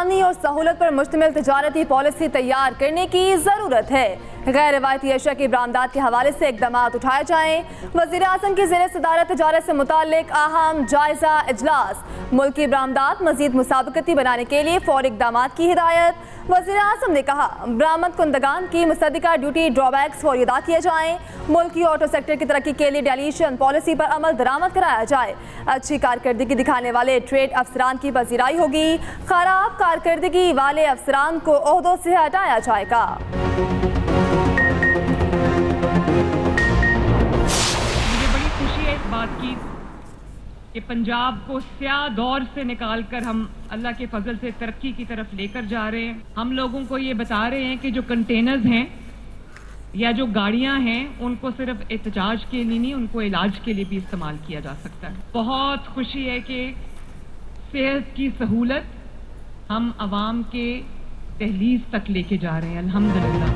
आसानी और सहूलत पर मुश्तमिल तिजारती पॉलिसी तैयार करने की ज़रूरत है। गैर रिवायती अशिया की बरामदात के हवाले से इकदाम उठाए जाएँ। वज़ीर-ए-आज़म की ज़ेर सदारत तिजारत से मुताल्लिक अहम जायज़ा इजलास। मुल्क की बरामदात मज़ीद मुसाबकती बनाने के लिए फौरी इकदाम की हिदायत। वज़ीर-ए-आज़म ने कहा, बरामद कुंदगान की मुसद्दिका ड्यूटी ड्रॉबैक्स फौरी अदा किए जाएँ। मुल्क की ऑटो सेक्टर की तरक्की के लिए डेलीशन पॉलिसी पर अमल दरामद कराया जाए। अच्छी कारकर्दगी दिखाने वाले ट्रेड अफसरान की पजीराई होगी। खराब कारकर्दगी वाले अफसरान को ओहदों से हटाया जाएगा। मुझे बड़ी खुशी है इस बात की कि पंजाब को स्याह दौर से निकालकर हम अल्लाह के फजल से तरक्की की तरफ लेकर जा रहे हैं। हम लोगों को ये बता रहे हैं कि जो कंटेनर्स हैं या जो गाड़ियां हैं उनको सिर्फ एहतजाज के लिए नहीं, उनको इलाज के लिए भी इस्तेमाल किया जा सकता है। बहुत खुशी है कि सेहत की सहूलत हम आवाम के दहलीज तक लेके जा रहे हैं, अल्हम्दुलिल्लाह।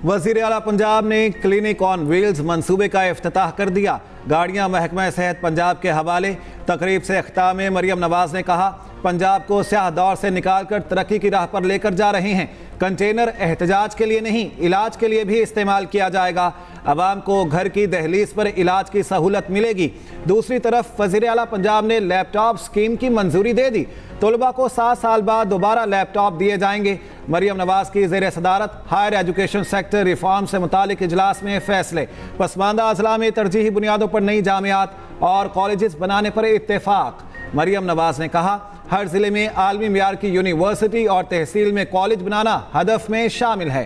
वज़ीर आला पंजाब ने क्लिनिक ऑन व्हील्स मंसूबे का इफ्तिताह कर दिया। गाड़ियां महकमा सेहत पंजाब के हवाले। तकरीब से अख्ताम में मरियम नवाज ने कहा, पंजाब को स्याह दौर से निकालकर तरक्की की राह पर लेकर जा रहे हैं। कंटेनर एहतजाज के लिए नहीं, इलाज के लिए भी इस्तेमाल किया जाएगा। आवाम को घर की दहलीज पर इलाज की सहूलत मिलेगी। दूसरी तरफ वज़ीर आला पंजाब ने लैपटॉप स्कीम की मंजूरी दे दी। तलबा को 7 साल बाद दोबारा लैपटॉप दिए जाएंगे। मरियम नवाज की ज़ेर सदारत हायर एजुकेशन सेक्टर रिफॉर्म से मुतालिक इजलास में फैसले। पसमानदा अजला में तरजीही बुनियादों पर नई जामियात और कॉलेजेस बनाने पर इत्तेफाक। मरियम नवाज ने कहा, हर जिले में आलमी मियार की यूनिवर्सिटी और तहसील में कॉलेज बनाना हदफ में शामिल है।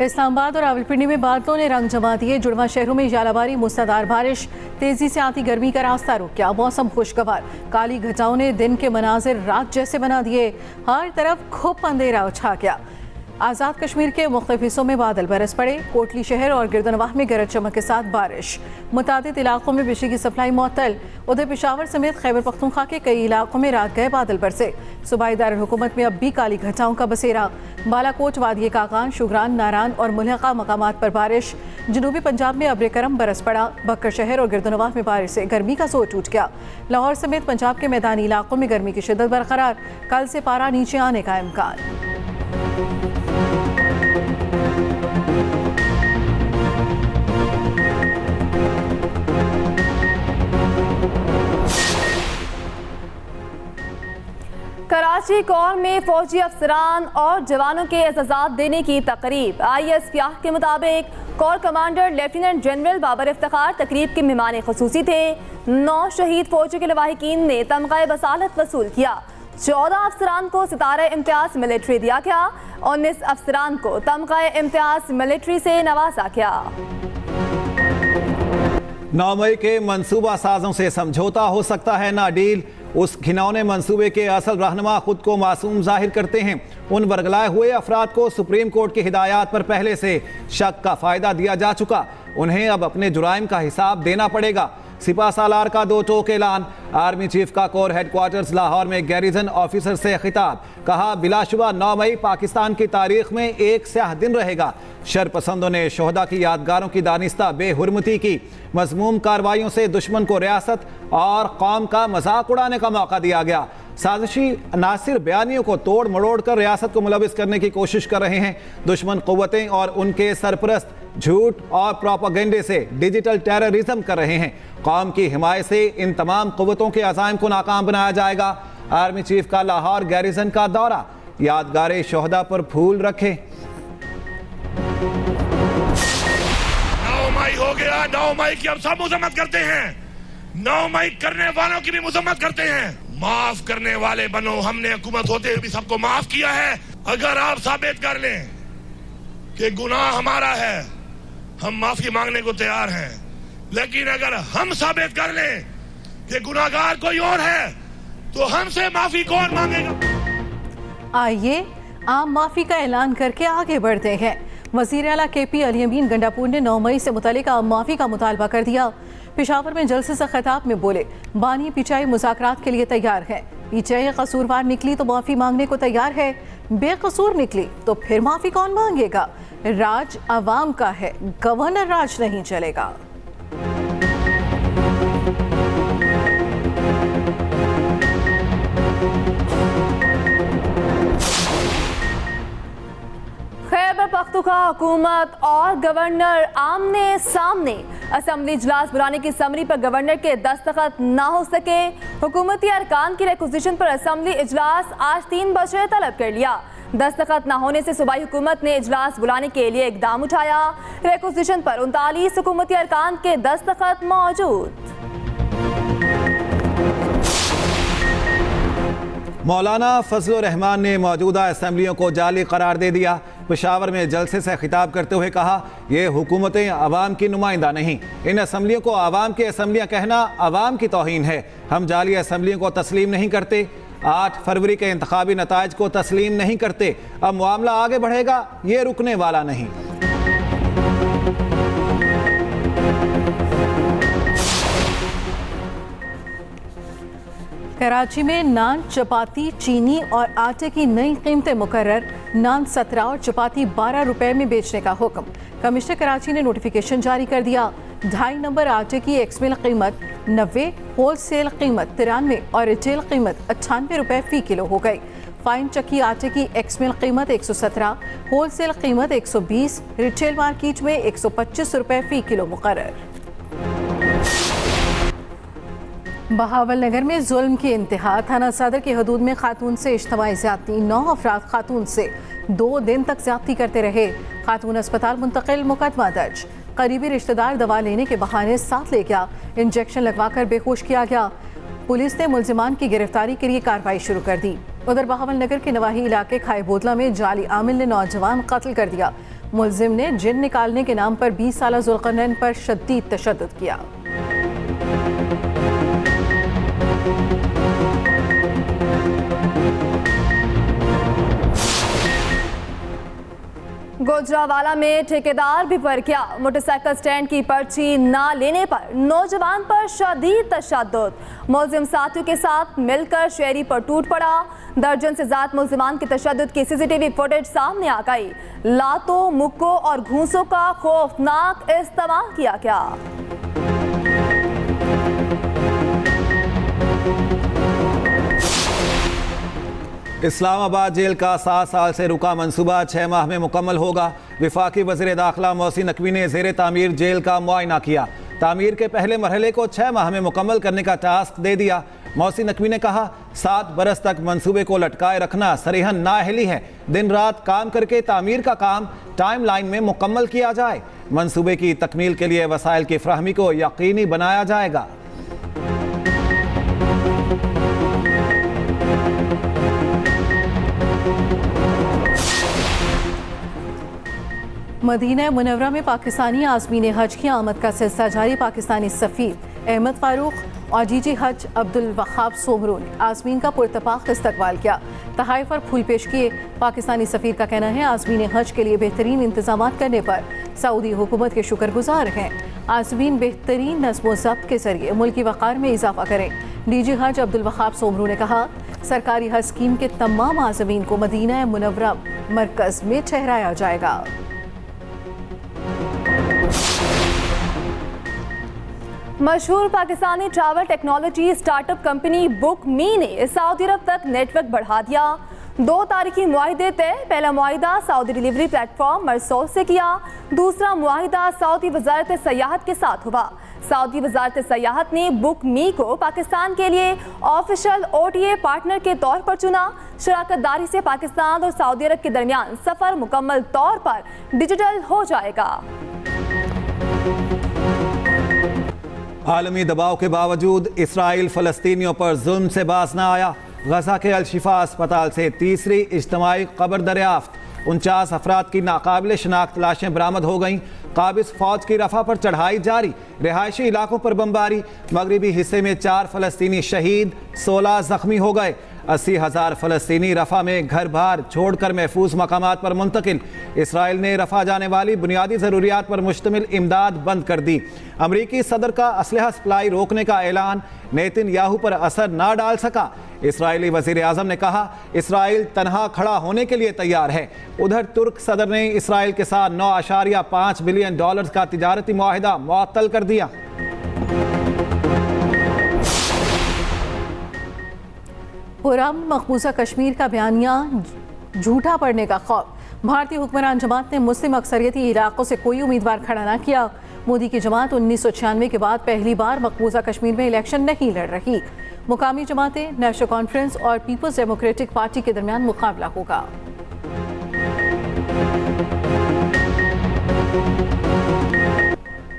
इस्लामाबाद और रावलपिंडी में बादलों ने रंग जमा दिए। जुड़वा शहरों में यालाबारी मूसलाधार बारिश, तेजी से आती गर्मी का रास्ता रुक गया। मौसम खुशगवार, काली घटाओं ने दिन के मनाजिर रात जैसे बना दिए। हर तरफ खूब अंधेरा छा गया। आज़ाद कश्मीर के मुख्तलिफ हिस्सों में बादल बरस पड़े। कोटली शहर और गिरदनवाह में गरज चमक के साथ बारिश। मुतादिद इलाकों में बिजली की सप्लाई मुअत्तल। उधर पेशावर समेत खैबर पख्तूनख्वा के कई इलाकों में रात गए बादल बरसे। सूबाई दारुल हुकूमत में अब भी काली घटाओं का बसेरा। बालाकोट, वादी कागान, शुगरान, नारान और मुल्हका मकामात पर बारिश। जनूबी पंजाब में अब्र करम बरस पड़ा। बक्कर शहर और गिरदनवाह में बारिश से गर्मी का जोर टूट गया। लाहौर समेत पंजाब के मैदानी इलाकों में गर्मी की शिद्दत बरकरार। कल से पारा नीचे आने का इम्कान। कराची कोर में फौजी अफसरान और जवानों के एजाज़ात देने की तकरीब। ISF के मुताबिक corps commander lieutenant general Babar Iftikhar तकरीब के मेहमान खुसूसी थे। 9 शहीद फौजी के लवाहिकीन ने तमग़ा बसालत वसूल किया। 14 अफसरान को सितारा इम्तियाज मिलिट्री दिया गया। 19 अफसरान को तमग़ा इम्तियाज मिलिट्री से नवाजा गया। 9 मई के मंसूबा साजों से समझौता हो सकता है ना डील। उस घिनौने मंसूबे के असल रहनुमा खुद को मासूम जाहिर करते हैं। उन बरगलाए हुए अफराद को सुप्रीम कोर्ट की हिदायत पर पहले से शक का फायदा दिया जा चुका। उन्हें अब अपने जुराइम का हिसाब देना पड़ेगा। सिपा सालार का 2 टोक ऐलान। आर्मी चीफ का कोर हेडक्वार्टर्स लाहौर में गैरिजन ऑफिसर से खिताब। कहा, बिलाशुबा 9 मई पाकिस्तान की तारीख में एक स्याह दिन रहेगा। शरपसंदों ने शोहदा की यादगारों की दानिस्ता बेहुरमती की। मजमूम कार्रवाइयों से दुश्मन को रियासत और कौम का मजाक उड़ाने का मौका दिया गया। साजिशी नासिर बयानियों को तोड़ मरोड़ कर रियासत को मुलविस करने की कोशिश कर रहे हैं। दुश्मन क़ुव्वतें और उनके सरपरस्त झूठ और प्रोपेगेंडे से डिजिटल टेररिज्म कर रहे हैं। कौम की हिमायत से इन तमाम क़ुव्वतों के अज़ाइम को नाकाम बनाया जाएगा। आर्मी चीफ का लाहौर गैरिजन का दौरा। यादगार शोहदा पर फूल रखे। 9 मई हो गया। 9 मई की हम सब मजम्मत करते हैं। 9 मई करने वालों की भी मजम्मत करते हैं। माफ करने वाले बनो। हमने हुकूमत होते हुए भी सबको माफ किया है। अगर आप साबित कर लें कि गुनाह हमारा है, हम माफी मांगने को तैयार हैं। लेकिन अगर हम साबित कर लें कि गुनाहगार कोई और है, तो हमसे माफी कौन मांगेगा? आइए आम माफी का ऐलान करके आगे बढ़ते हैं। वज़ीर आला KP अली अमीन गंडापुर ने 9 मई से मुतालिक आम माफी का मुतालबा कर दिया। पेशावर में जलसे से खिताब में बोले, बानी PTI मुज़ाकरात के लिए तैयार है। PTI कसूरवार निकली तो माफी मांगने को तैयार है। बेकसूर निकली तो फिर माफी कौन मांगेगा? राज अवाम का है, गवर्नर राज नहीं चलेगा। हफ्तों हुकूमत और गवर्नर आमने सामने। असेंबली इजलास बुलाने की समरी पर गवर्नर के दस्तखत ना हो सके। हुकूमती अरकान की रिक्विजिशन पर असेंबली इजलास आज 3 बजे तलब कर लिया। दस्तखत न होने से सूबाई हुकूमत ने इजलास बुलाने के लिए इकदाम उठाया। रिक्विजिशन पर 39 हुकूमती अरकान के दस्तखत मौजूद। मौलाना फजलुर रहमान ने मौजूदा असम्बलियों को जाली करार दे दिया। पेशावर में जलसे से खिताब करते हुए कहा, ये हुकूमतें अवाम की नुमाइंदा नहीं। इन असम्बलियों को अवाम की असम्बलियाँ कहना अवाम की तौहीन है। हम जाली असम्बलियों को तस्लीम नहीं करते। 8 फरवरी के इंतखाबी नताइज को तस्लीम नहीं करते। अब मामला आगे बढ़ेगा, ये रुकने वाला नहीं। कराची में नान, चपाती, चीनी और आटे की नई कीमतें मुकर्रर। नान 17 और चपाती 12 रुपए में बेचने का हुक्म। कमिश्नर कराची ने नोटिफिकेशन जारी कर दिया। 2.5 नंबर आटे की एक्समिल कीमत 90, होलसेल कीमत 93 और रिटेल कीमत 98 रुपए फी किलो हो गई। फाइन चक्की आटे की एक्समिल कीमत 117, होलसेल कीमत 120, रिटेल मार्केट में 125 रुपए फी किलो मुकर्रर। बहावल नगर में जुल्म की इंतहा। थाना सदर की हदूद में खातून से इज्तिमाई ज़्यादती। 9 अफराद खातून से 2 दिन तक ज़्यादती करते रहे। खातून अस्पताल मुंतकिल, मुकदमा दर्ज। करीबी रिश्तेदार दवा लेने के बहाने साथ ले गया। इंजेक्शन लगवाकर बेहोश किया गया। पुलिस ने मुलजिमान की गिरफ्तारी के लिए कार्रवाई शुरू कर दी। उधर बहावल नगर के नवाही इलाके खाए बोतला में जाली आमिल ने नौजवान कत्ल कर दिया। मुलजिम ने जिन निकालने के नाम पर 20 साला जुल्करनैन पर शदीद तशद्दुद किया। गुजरावाला में ठेकेदार भी बरकिया। मोटरसाइकिल स्टैंड की पर्ची ना लेने पर नौजवान पर शदीद तशद्दुद। मुलजिम साथियों के साथ मिलकर शेरी पर टूट पड़ा। दर्जन से ज्यादा मुलजिमान की तशद्दुद की सीसीटीवी फुटेज सामने आ गई। लातों, मुक्कों और घूंसों का खौफनाक इस्तेमाल किया गया। इस्लामाबाद जेल का 7 साल से रुका मंसूबा 6 माह में मुकम्मल होगा। वफाकी वज़ीर दाखिला मोहसिन नकवी ने ज़ेरे तामीर जेल का मुआयना किया। तामीर के पहले मरहले को 6 माह में मुकम्मल करने का टास्क दे दिया। मोहसिन नकवी ने कहा, 7 बरस तक मंसूबे को लटकाए रखना सरीहन नाअहली है। दिन रात काम करके तामीर का काम टाइम लाइन में मुकम्मल किया जाए। मंसूबे की तकमील के लिए वसाइल की फ्राहमी को यकीनी बनाया जाएगा। मदीना मुनव्वरा में पाकिस्तानी आज़मीन हज की आमद का सिलसिला जारी। पाकिस्तानी सफ़ीर अहमद फारूक और जीजी हज अब्दुल वहाब सोमरू ने आज़मीन का पुरतपाक इस्तकबाल किया। तहाइफ और फूल पेश किए। पाकिस्तानी सफ़ीर का कहना है, आज़मीन हज के लिए बेहतरीन इंतजाम करने पर सऊदी हुकूमत के शुक्रगुजार हैं। आज़मीन बेहतरीन नज़्म व ज़ब्त के जरिए मुल्की वक़ार में इजाफा करें। डीजी हज अब्दुल वहाब सोमरू ने कहा, सरकारी हज स्कीम के तमाम आज़मीन को मदीना मुनव्वरा मरकज़ में ठहराया जाएगा। मशहूर Pakistani travel technology startup company Bookme ने सऊदी अरब तक नेटवर्क बढ़ा दिया। 2 तारीखी मुआहिदे तय। पहला मुआहिदा सऊदी डिलीवरी प्लेटफॉर्म मरसोल से किया। दूसरा मुआहिदा सऊदी वजारत सयाहत के साथ हुआ। सऊदी वजारत सयाहत ने बुक मी को पाकिस्तान के लिए ऑफिशियल OTA पार्टनर के तौर पर चुना। शराकत दारी से पाकिस्तान और सऊदी अरब के दरमियान सफ़र मुकम्मल तौर पर डिजिटल हो जाएगा। आलमी दबाव के बावजूद इसराइल फ़लस्तीनियों पर जुल्म से बाज न आया। गजा के अल-शिफा अस्पताल से तीसरी इज्तिमाई कब्र दरियाफ्त। 49 अफराद की नाकाबिल शनाख्त लाशें बरामद हो गईं। काबिज फौज की रफा पर चढ़ाई जारी। रिहायशी इलाकों पर बमबारी। मगरबी हिस्से में 4 फ़लस्तीनी शहीद, 16 जख्मी हो गए। 80,000 फ़लस्तीनी रफ़ा में घर बार छोड़कर महफूज मकामात पर मुंतकिल। इसराइल ने रफ़ा जाने वाली बुनियादी ज़रूरियात पर मुश्तमिल इमदाद बंद कर दी। अमरीकी सदर का असलहा सप्लाई रोकने का ऐलान नेतन्याहू पर असर ना डाल सका। इसराइली वज़ीर आज़म ने कहा, इसराइल तनहा खड़ा होने के लिए तैयार है। उधर तुर्क सदर ने इसराइल के साथ $9.5 बिलियन का तिजारती मुआहिदा मुअत्तल कर दिया। पुरअमन मकबूजा कश्मीर का बयानिया झूठा पड़ने का खौफ। भारतीय हुक्मरान जमात ने मुस्लिम अक्सरियती इलाकों से कोई उम्मीदवार खड़ा न किया। मोदी की जमात 1996 के बाद पहली बार मकबूजा कश्मीर में इलेक्शन नहीं लड़ रही। मुकामी जमातें, नेशनल कॉन्फ्रेंस और पीपल्स डेमोक्रेटिक पार्टी के दरमियान मुकाबला होगा।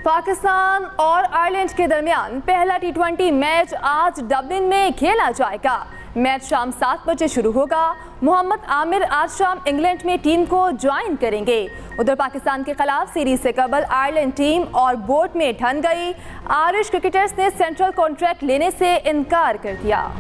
पाकिस्तान और आयरलैंड के दरमियान पहला T20 मैच आज डबलिन में खेला जाएगा। मैच शाम 7 बजे शुरू होगा। मोहम्मद आमिर आज शाम इंग्लैंड में टीम को ज्वाइन करेंगे। उधर पाकिस्तान के खिलाफ सीरीज से कबल आयरलैंड टीम और बोर्ड में ठन गई। आयरिश क्रिकेटर्स ने सेंट्रल कॉन्ट्रैक्ट लेने से इनकार कर दिया।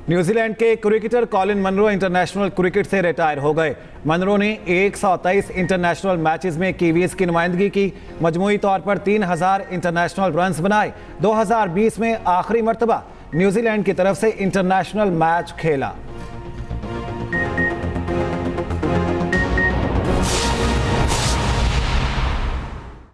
न्यूजीलैंड के cricketer Colin Munro international cricket से रिटायर हो गए। मनरो ने 123 इंटरनेशनल मैचेस में कीवीज की नुमाइंदगी की। मजमूई तौर पर 3000 इंटरनेशनल रन्स बनाए। 2020 में आखिरी मरतबा न्यूजीलैंड की तरफ से इंटरनेशनल मैच खेला।